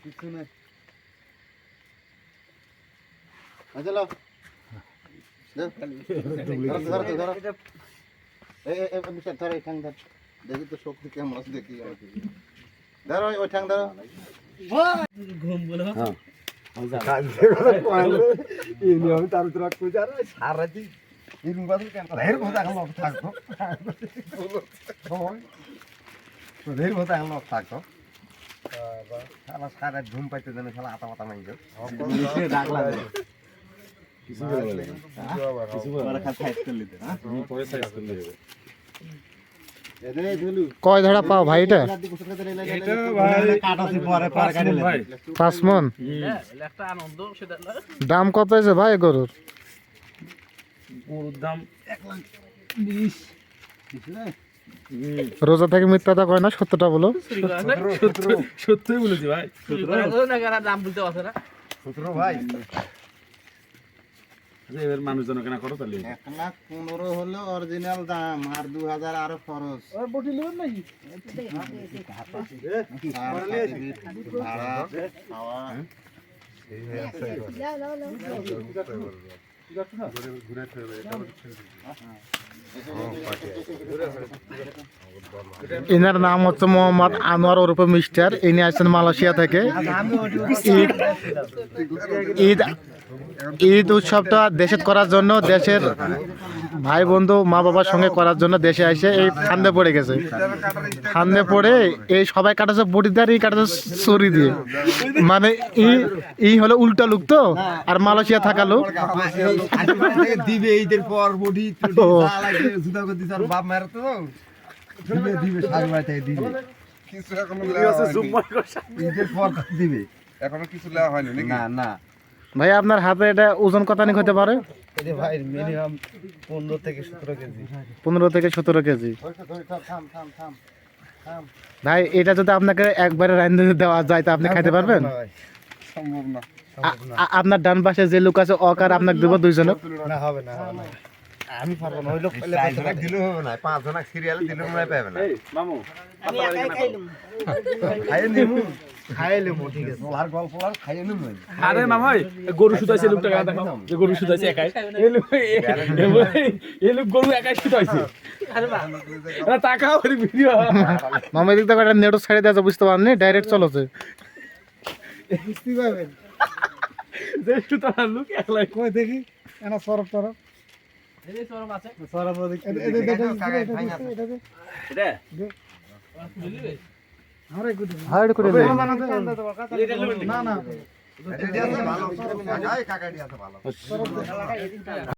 কিছু নাই আচ্ছা লাও ধরো ধরো এই ঠ্যাং ধর দেখি তো শক্তি কেমন আছে দেখি ধরো ওই ঠ্যাং ধরো ঘুম বলো হ্যাঁ তার ভিতরে সারাদিন এরকম বাদল কেন হের কথা এখন থাকতো হের কথা এখন থাকতো শালা সারা ঘুম পাইতে জানে শালা আতা মাতা মাইকে কয় ধরা পাও ভাই এটা 5 মন দাম কত আছে ভাই গরুর দাম 1,20,000 রোজা থেকে মিথ্যাটা কয় না সত্যটা বলো সত্যই বলেছি ভাই দাম বলতে পারছে না 17 ভাই এবার মানুষজন কেনা করো তাহলে 1,15,000 হলো অরিজিনাল দাম আর 2,000 আরো খরচ আর বটি নেবেন নাকি ভাড়া খাওয়া এনার নাম হচ্ছে মোহাম্মদ আনোয়ার ওরফে মিস্টার ইনি আসছেন মালয়েশিয়া থেকে ঈদ ঈদ উৎসবটা দেশে করার জন্য দেশের ভাই বন্ধু মা বাবার সঙ্গে করার জন্য দেশে এসে এই ফান্দে পড়ে গেছে ফান্দে পড়ে এই সবাই কাটাছে বটি দিয়ে আর এই কাটাছে ছুরি দিয়ে মানে এই হলো উল্টা লোক তো আর মালয়েশিয়া থাকা লোক দিবে ঈদের পর বডি জুতা করে দিছে আর বাপ মারা তো দিবে সাগর থেকে দিবে কিছু এখনো লেওয়া হয়নি। ঈদের পর দিবে এখনো কিছু লেওয়া হয়নি নাকি? না না ভাই আপনার হাতে এটা ওজন কত নিক হতে পারে এটা ভাই মিনিমাম 15 থেকে 17 কেজি 15 থেকে 17 কেজি থাম থাম থাম থাম ভাই এটা যদি আপনাকে একবারে রান্ধে দেওয়া যায় তা আপনি খাইতে পারবেন সম্ভব না। আপনার ডান পাশে যে লোক আছে অকার আপনাকে দেবো দুইজনক না হবে না হবে না আমি পারবো না ওই লোক দিলেও হবে না 5 জনক সিরিয়ালে দিলেও মনে পাবে না মামু আমি একাই খাইলাম খাইয়ে নিমু ঠিক আছে আর গল্প আর খাইয়ে নিমু আরে মামা গরু শুধাইছে লোকটা দেখাও যে গরু শুধাইছে একাই এই লোক গরু একাই শুধাইছে আরে বাহ আরে তাকাও এই ভিডিও মামা এদিক থেকে একটা নেট ছাড়ে দেওয়া বুঝতে পারেননি ডাইরেক্ট চলছে বুঝতে পারবেন যে শুধা লোক একলাই কই দেখি এনা সরব তরব এই সরম আছে সরব এটা হাইড করে না না কাকাই কাকাই আছে ভালো